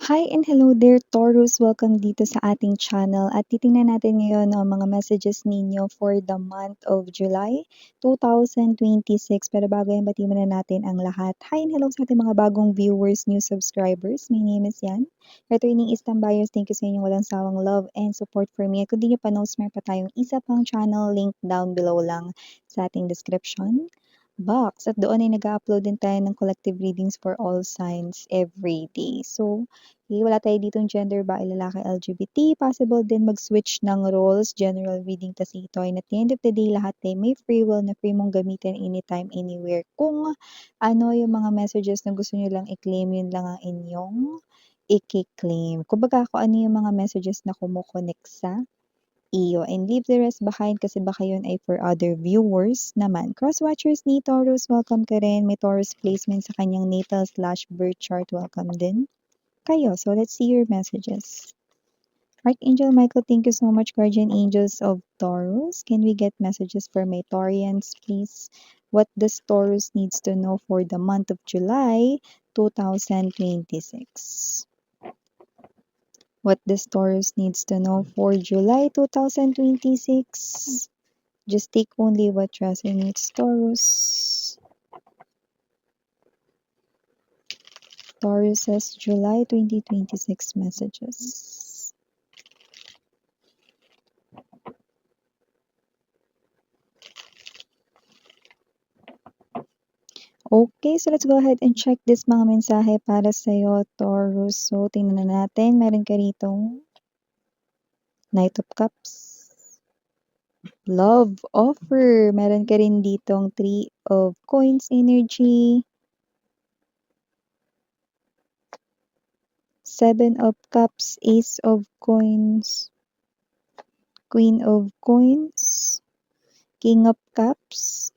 Hi and hello there, Taurus! Welcome dito sa ating channel at titingnan natin ngayon ang mga messages ninyo for the month of July 2026. Pero bago yan, bati muna natin ang lahat. Hi and hello sa ating mga bagong viewers, new subscribers. My name is Yan. Returning Eastern buyers, thank you sa inyong walang sawang love and support for me. At kung di nyo pa knows, meron pa tayong isa pang channel, link down below lang sa ating description box. At doon ay nag-upload din tayo ng collective readings for all signs every day. So, okay, wala tayo ditong gender ba, lalaki, LGBT. Possible din mag-switch ng roles, general reading kasi ito. And at the end of the day, lahat ay may free will na free mong gamitin anytime, anywhere. Kung ano yung mga messages na gusto nyo lang i-claim, yun lang ang inyong i-claim. Kumbaga kung ano yung mga messages na kumukonek sa iyo and leave the rest behind kasi baka yun ay for other viewers naman. Cross-watchers ni Taurus, welcome ka rin. May Taurus placement sa kanyang natal/birth chart, welcome din kayo. So let's see your messages. Archangel Michael, thank you so much. Guardian Angels of Taurus, can we get messages for my Taurians, please? What does Taurus needs to know for the month of July 2026? What does Taurus needs to know for July 2026? Just take only what resonates, Taurus. Taurus's July 2026 messages. Okay, so let's go ahead and check this mga mensahe para sa'yo, Taurus. So, tingnan na natin. Meron ka ritong Knight of Cups. Love offer. Meron ka rin ditong Three of Coins energy. Seven of Cups, Ace of Coins, Queen of Coins, King of Cups,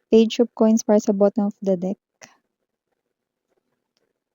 Page of Coins para sa bottom of the deck,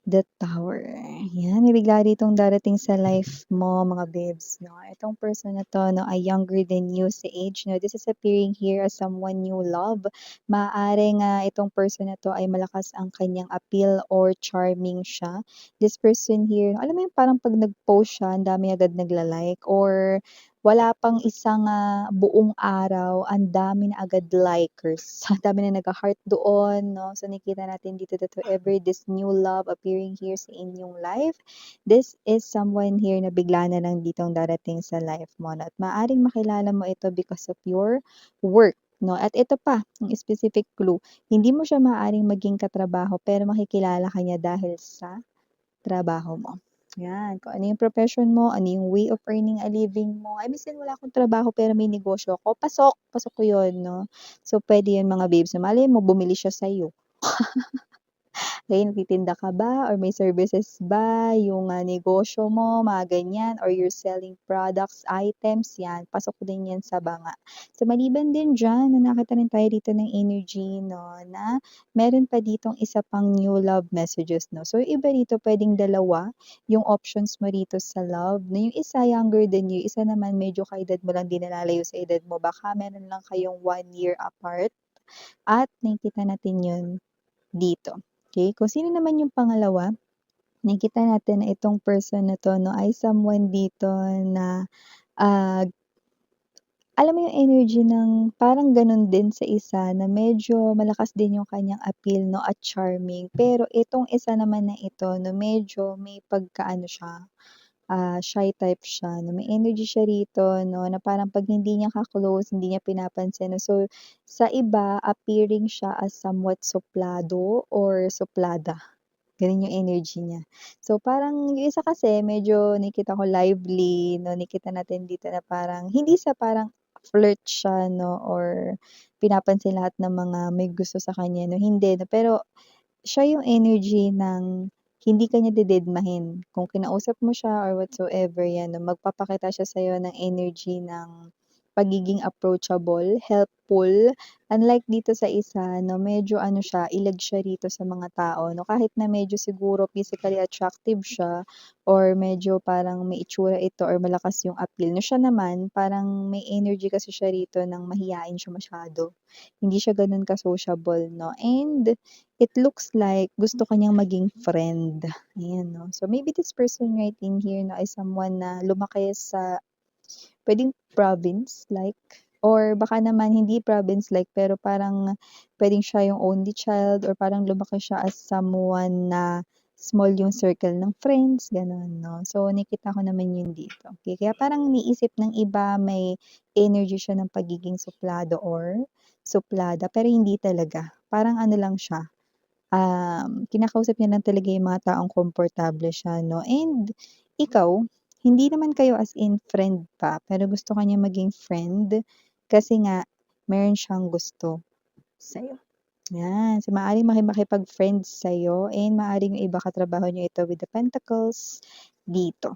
the Tower. Yan, may bigla ditong darating sa life mo, mga babes, no? Itong person na to, no, ay younger than you sa age, no? This is appearing here as someone you love. Maaaring itong person na to ay malakas ang kanyang appeal or charming siya. This person here, alam mo yung parang pag nag-post siya, ang dami agad nagla-like or wala pang isang buong araw, ang dami na agad likers. Ang dami na nag-heart doon, no? So, nakita natin dito that whoever this new love appearing here sa inyong life, this is someone here na bigla na lang ditong darating sa life mo. No? At maaaring makilala mo ito because of your work. No? At ito pa, ang specific clue, hindi mo siya maaaring maging katrabaho pero makikilala ka niya dahil sa trabaho mo. Yan, kung ano yung profession mo, ano yung way of earning a living mo. Ay, minsan wala akong trabaho pero may negosyo ako. Pasok, pasok ko yun, no? So, pwede yun mga babes. Malay mo, bumili siya sa'yo. Okay, nagtitinda ka ba or may services ba yung negosyo mo, mga ganyan, or you're selling products, items, yan, pasok din yan sa banga. So, maliban din dyan, na nakita rin tayo dito ng energy, no, na meron pa ditong isa pang new love messages, no. So, yung iba dito, pwedeng dalawa yung options mo rito sa love, na yung isa younger than you, isa naman medyo kaedad mo lang, di nalalayo sa edad mo. Baka meron lang kayong 1 year apart at nakikita natin yun dito. Okay, kung sino naman yung pangalawa, nakikita natin na itong person na 'to 'no, ay someone dito na, ah, alam mo yung energy ng parang gano'n din sa isa na medyo malakas din yung kanyang appeal 'no, at charming. Pero itong isa naman na ito 'no, medyo may pagka-ano siya, shy type siya 'no, may energy siya rito 'no, na parang 'pag hindi niya ka-close, hindi niya pinapansin 'no. So, sa iba appearing siya as somewhat suplado or suplada. Gano'n yung energy niya. So, parang yung isa kasi medyo nakikita ko lively 'no, nakita natin dito na parang hindi sa parang flirt siya 'no or pinapansin lahat ng mga may gusto sa kanya 'no, hindi 'no. Pero siya yung energy ng hindi ka niya dededmahin. Kung kinausap mo siya or whatsoever 'yan 'no, magpapakita siya sa'yo ng energy ng pagiging approachable, helpful. Unlike dito sa isa 'no, medyo ano siya, ilag siya rito sa mga tao 'no, kahit na medyo siguro physically attractive siya or medyo parang may itsura ito or malakas yung appeal 'no, siya naman parang may energy kasi siya rito ng mahiyain siya masyado. Hindi siya gano'n ka-sociable 'no, and it looks like gusto ka niyang maging friend, ayan 'no. So maybe this person right in here 'no, ay someone na lumaki sa puwedeng province-like or baka naman hindi province-like pero parang puwedeng siya yung only child or parang lumaki siya as someone na small yung circle ng friends, gano'n 'no. So, nakita ko naman yun dito, okey. Kaya parang iniisip ng iba may energy siya ng pagiging suplado or suplada pero hindi talaga. Parang ano lang siya, kinakausap niya lang talaga yung mga taong komportable siya 'no, and ikaw, hindi naman kayo as in friend pa, pero gusto ka niyang maging friend kasi nga meron siyang gusto sa'yo. 'Yan, so maaaring makipag-friends sa'yo and maaaring yung iba katrabaho niyo ito with the pentacles dito.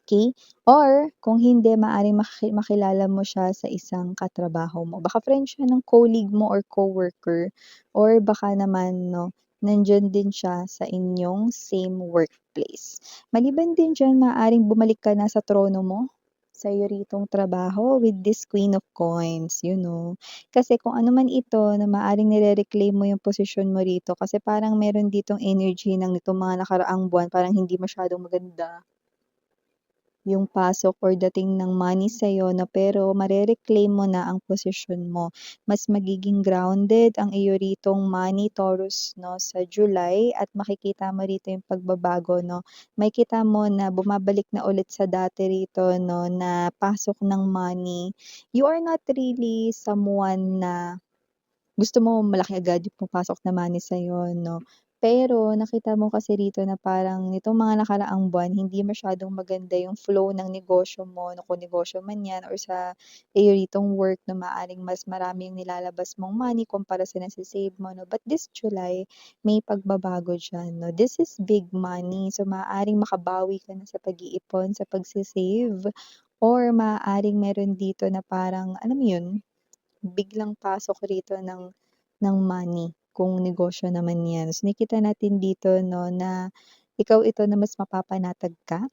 Okey? Or kung hindi, maaaring makilala mo siya sa isang katrabaho mo. Baka friend siya ng colleague mo or coworker or baka naman 'no, nandiyan din siya sa inyong same workplace. Maliban din diyan, maaaring bumalik ka na sa trono mo, sa iyo ritong trabaho with this Queen of Coins, you know. Kasi kung ano man ito na maaaring nire-reclaim mo yung posisyon mo rito kasi parang meron ditong energy ng nitong mga nakaraang buwan parang hindi masyadong maganda yung pasok or dating ng money sa'yo na pero mare-reclaim mo na ang posisyon mo. Mas magiging grounded ang iyo ritong money Taurus 'no, sa July at makikita mo rito yung pagbabago 'no. Makikita mo na bumabalik na ulit sa dati rito 'no, na pasok ng money. You are not really someone na gusto mo malaki agad yung pumapasok na money sa'yo 'no. Pero nakita mo kasi rito na parang nitong mga nakaraang buwan hindi masyadong maganda yung flow ng negosyo mo 'no, kung negosyo man 'yan or sa iyo ritong work na maaaring mas marami yung nilalabas mong money kumpara sa nase-save mo 'no. But this July, may pagbabago diyan 'no. This is big money, so maaaring makabawi ka na sa pag-iipon, sa pagse-save or maaaring meron dito na parang alam mo yun, biglang pasok rito ng money kung negosyo naman 'yan. So, nakikita natin dito 'no, na ikaw ito na mas mapapanatag ka.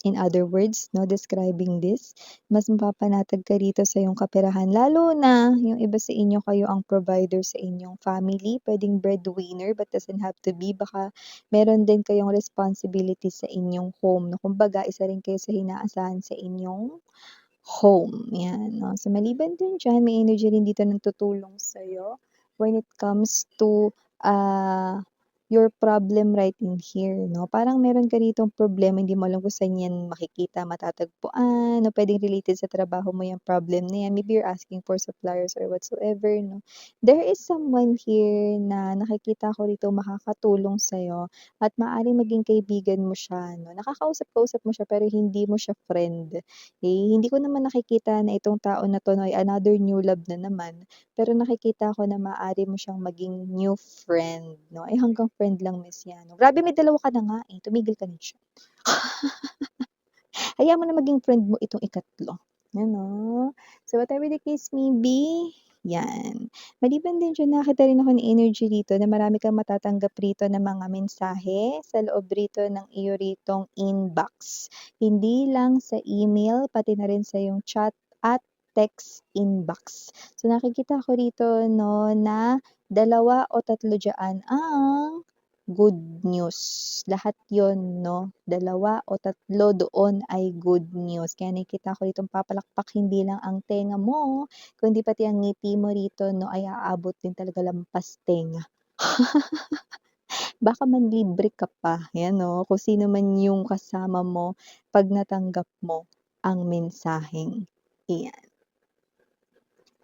In other words 'no, describing this, mas mapapanatag ka rito sa iyong kaperahan lalo na yung iba sa inyo kayo ang provider sa inyong family, puwedeng breadwinner but doesn't have to be. Baka meron din kayong responsibility sa inyong home 'no, kumbaga isa rin kayo sa inaasahan sa inyong home, 'yan 'no. So, maliban din diyan, may energy rin dito ng tutulong sa'yo when it comes to, your problem right in here 'no. Parang meron ka ditong problema, hindi mo alam kung saan 'yan makikita, matatagpuan o puwedeng related sa trabaho mo 'yang problem na 'yan. Maybe you're asking for suppliers or whatsoever 'no. There is someone here na nakikita ko rito makakatulong sa'yo at maaaring maging kaibigan mo siya 'no. Nakakausap-kausap mo siya pero hindi mo siya friend. Hindi ko naman nakikita na itong tao na 'to 'no ay another new love na naman, pero nakikita ko na maaari mo siyang maging new friend 'no, ay hanggang friend lang miss 'yan 'no. Grabe may dalawa ka na nga, tumigil ka na diyan. Hayaan mo na maging friend mo itong ikatlo, ano. So whatever the case may be, 'yan. Maliban din diyan nakakita rin ako ng energy rito na marami kang matatanggap rito na mga mensahe sa loob rito ng iyo ritong inbox. Hindi lang sa email, pati na rin sa iyong chat at text inbox. So nakikita ko rito 'no na 2 o 3 diyaan ang good news. Lahat 'yon 'no, 2 o 3 doon ay good news. Kaya nakikita ko ditong papalakpak hindi lang ang tenga mo, kundi pati ang ngiti mo rito 'no ay aabot din talaga lampas tenga. Baka manlibre ka pa, 'yan 'no, kung sino man yung kasama mo 'pag natanggap mo ang mensaheng iyan.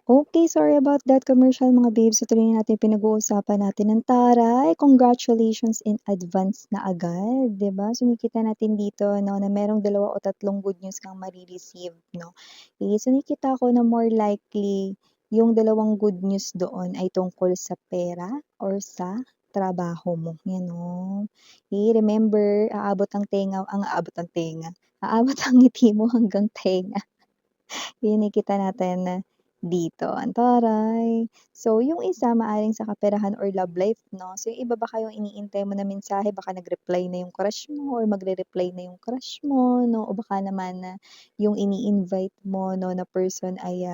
Okay, sorry about that commercial mga babes. So tuloy na natin yung pinag-uusapan natin ng taray. Congratulations in advance na agad, 'di ba? So nakikita natin dito 'no, na merong 2 o 3 good news kang mare-receive 'no. So nakikita ko na more likely yung 2 good news doon ay tungkol sa pera or sa trabaho mo, 'yan 'no. Remember aabot ang tenga, aabot ang ngiti mo hanggang tenga. Yun nakikita natin dito, ang taray. So, yung isa maaring sa kaperahan or love life 'no, so yung iba baka yung iniintay mo na mensahe baka nag-reply na yung crush mo or magre-reply na yung crush mo 'no, o baka naman na yung ini-invite mo 'no na person ay,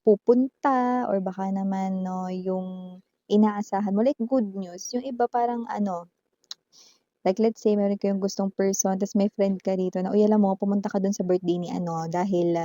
pupunta or baka naman 'no yung inaasahan mo like good news. Yung iba parang ano, like let's say meron kayong gustong person ta's may friend ka rito na, "Uy, alam mo pumunta ka dun sa birthday ni ano dahil,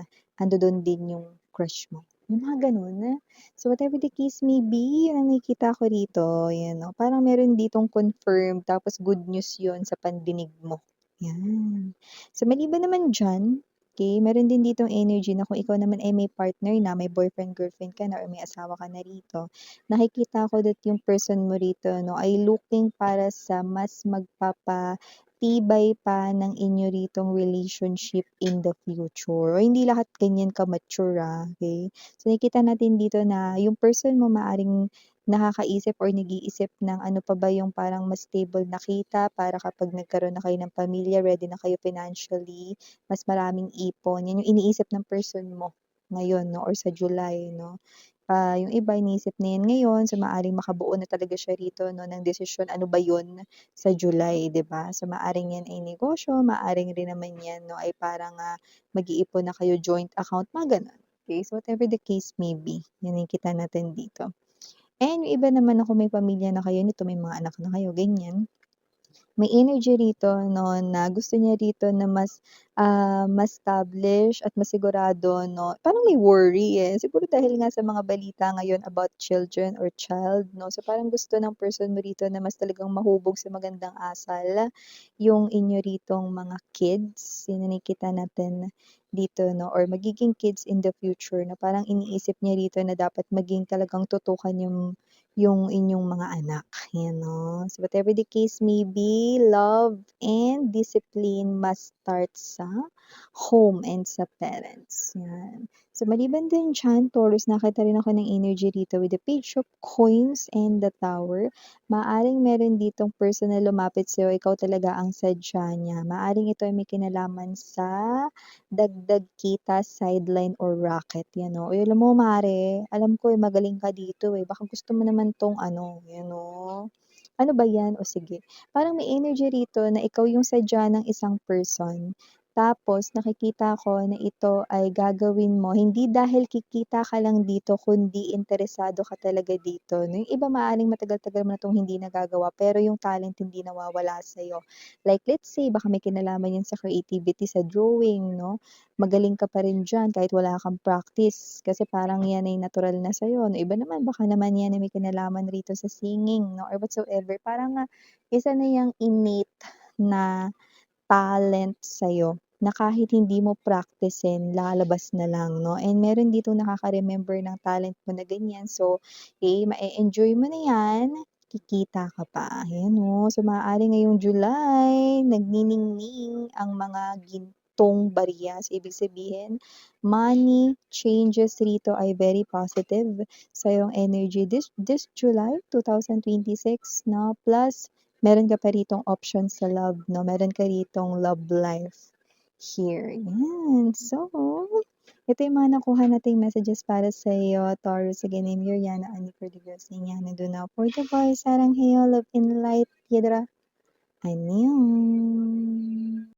andodon din yung crush mo." Yung mga gano'n. So, whatever the case may be, yun ang nakikita ko rito, yan 'no. Parang meron ditong confirm tapos good news yun sa pandinig mo, yan. So, maliban naman diyan, okey, meron din ditong energy na kung ikaw naman ay may partner na, may boyfriend, girlfriend ka na or may asawa ka na rito, nakikita ko that yung person mo rito 'no, ay looking para sa mas magpapatibay pa ng inyo ritong relationship in the future. O hindi lahat ganyan ka-mature, okey? So, nakikita natin dito na yung person mo maaaring nakakaisip or nag-iisip ng ano pa ba yung parang mas stable na kita para kapag nagkaroon na kayo ng pamilya, ready na kayo financially, mas maraming ipon. Yan yung iniisip ng person mo ngayon 'no or sa July 'no. Yung iba iniisip na 'yan ngayon, so maaaring makabuo na talaga siya rito 'no ng desisyon, ano ba 'yun sa July, 'di ba? So maaaring 'yan ay negosyo, maaaring rin naman 'yan 'no ay parang, mag-iipon na kayo joint account, mga gano'n. Okay, so whatever the case may be, 'yan nakikita natin dito. And yung iba naman na kung may pamilya na kayo nito, may mga anak na kayo, ganyan. May energy rito 'no, na gusto niya rito na mas, ma-establish at masigurado 'no, parang may worry, siguro dahil nga sa mga balita ngayon about children or child 'no, so parang gusto ng person mo rito na mas talagang mahubog sa magandang asal yung inyo ritong mga kids, yun ang nakikita natin dito 'no, or magiging kids in the future na parang iniisip niya rito na dapat maging talagang tutukan yung inyong mga anak, yan 'no. So whatever the case may be, love and discipline must start sa home and sa parents, yan. So maliban din diyan, Taurus, nakita rin ako ng energy dito with the Page of Coins and the Tower. Maaaring meron ditong person na lumapit sa'yo, ikaw talaga ang sadya niya. Maaaring ito ay may kinalaman sa dagdag kita, sideline or racket, yan 'no. Uy, alam mo mare, alam ko, magaling ka dito, baka gusto mo naman 'tong ano, yan 'no. Ano ba yan? O sige, parang may energy rito na ikaw yung sadya ng isang person, tapos nakikita ko na ito ay gagawin mo hindi dahil kikita ka lang dito kundi interesado ka talaga dito 'no. Yung iba maaaring matagal-tagal mo na 'tong hindi nagagawa pero yung talent hindi nawawala sa'yo. Like let's say baka may kinalaman yan sa creativity, sa drawing 'no, magaling ka pa rin diyan kahit wala kang practice kasi parang yan ay natural na sa'yo 'no. Iba naman baka naman yan ay may kinalaman rito sa singing 'no or whatsoever, parang, isa na yang innate na talent sa'yo na kahit hindi mo practicein lalabas na lang 'no, and meron ditong nakaka-remember ng talent mo na ganyan. So, ma-e-enjoy mo na 'yan, kikita ka pa, ayan 'no. So, maaari ngayong July nagniningning ang mga gintong barya. So, ibig sabihin money changes rito ay very positive sa iyong energy this July 2026 'no, plus meron ka pa ritong option sa love 'no, meron ka ritong love life here, yan. So, ito yung mga nakuha nating messages para sa'yo, Taurus. Again, I'm Yuriana Ani Perdigosin, yan. Nandun ako for the boys, saranghayo, love and light, yadra. Annyeong.